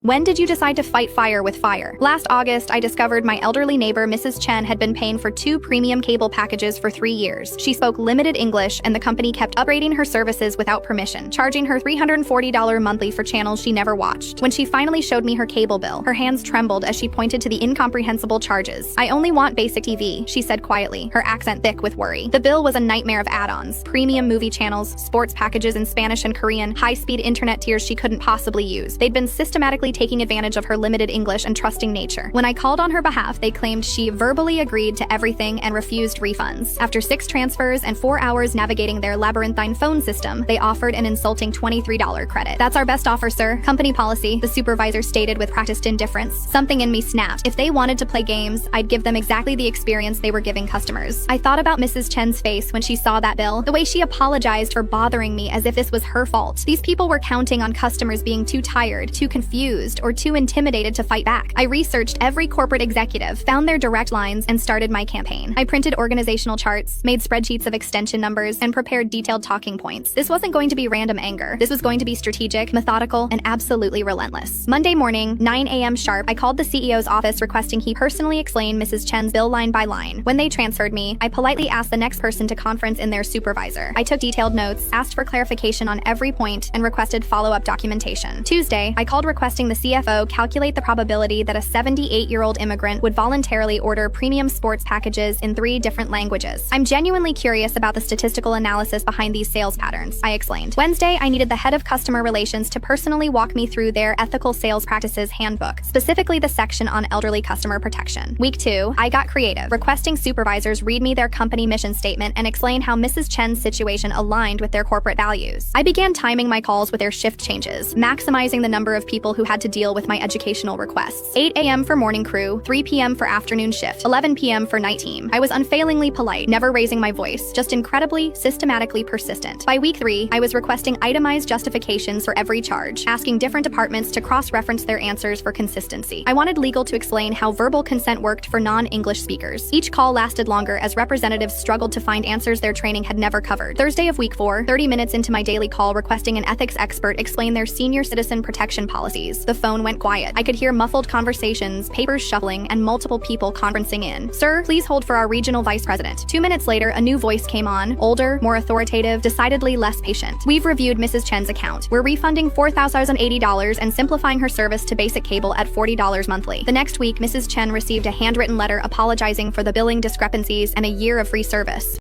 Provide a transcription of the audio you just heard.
When did you decide to fight fire with fire? Last August, I discovered my elderly neighbor, Mrs. Chen, had been paying for 2 premium cable packages for 3 years. She spoke limited English, and the company kept upgrading her services without permission, charging her $340 monthly for channels she never watched. When she finally showed me her cable bill, her hands trembled as she pointed to the incomprehensible charges. "I only want basic TV," she said quietly, her accent thick with worry. The bill was a nightmare of add-ons: premium movie channels, sports packages in Spanish and Korean, high-speed internet tiers she couldn't possibly use. They'd been systematically taking advantage of her limited English and trusting nature. When I called on her behalf, they claimed she verbally agreed to everything and refused refunds. After 6 transfers and 4 hours navigating their labyrinthine phone system, they offered an insulting $23 credit. "That's our best offer, sir. Company policy," the supervisor stated with practiced indifference. Something in me snapped. If they wanted to play games, I'd give them exactly the experience they were giving customers. I thought about Mrs. Chen's face when she saw that bill, the way she apologized for bothering me as if this was her fault. These people were counting on customers being too tired, too confused, or too intimidated to fight back. I researched every corporate executive, found their direct lines, and started my campaign. I printed organizational charts, made spreadsheets of extension numbers, and prepared detailed talking points. This wasn't going to be random anger. This was going to be strategic, methodical, and absolutely relentless. Monday morning, 9 a.m. sharp, I called the CEO's office requesting he personally explain Mrs. Chen's bill line by line. When they transferred me, I politely asked the next person to conference in their supervisor. I took detailed notes, asked for clarification on every point, and requested follow-up documentation. Tuesday, I called requesting the CFO calculate the probability that a 78-year-old immigrant would voluntarily order premium sports packages in 3 different languages. "I'm genuinely curious about the statistical analysis behind these sales patterns," I explained. Wednesday, I needed the head of customer relations to personally walk me through their ethical sales practices handbook, specifically the section on elderly customer protection. Week 2, I got creative, requesting supervisors read me their company mission statement and explain how Mrs. Chen's situation aligned with their corporate values. I began timing my calls with their shift changes, maximizing the number of people who had to deal with my educational requests. 8 a.m. for morning crew, 3 p.m. for afternoon shift, 11 p.m. for night team. I was unfailingly polite, never raising my voice, just incredibly, systematically persistent. By week 3, I was requesting itemized justifications for every charge, asking different departments to cross-reference their answers for consistency. I wanted legal to explain how verbal consent worked for non-English speakers. Each call lasted longer as representatives struggled to find answers their training had never covered. Thursday of week 4, 30 minutes into my daily call requesting an ethics expert explain their senior citizen protection policies. The phone went quiet. I could hear muffled conversations, papers shuffling, and multiple people conferencing in. "Sir, please hold for our regional vice president." 2 minutes later, a new voice came on, older, more authoritative, decidedly less patient. "We've reviewed Mrs. Chen's account. We're refunding $4,080 and simplifying her service to basic cable at $40 monthly." The next week, Mrs. Chen received a handwritten letter apologizing for the billing discrepancies and a year of free service.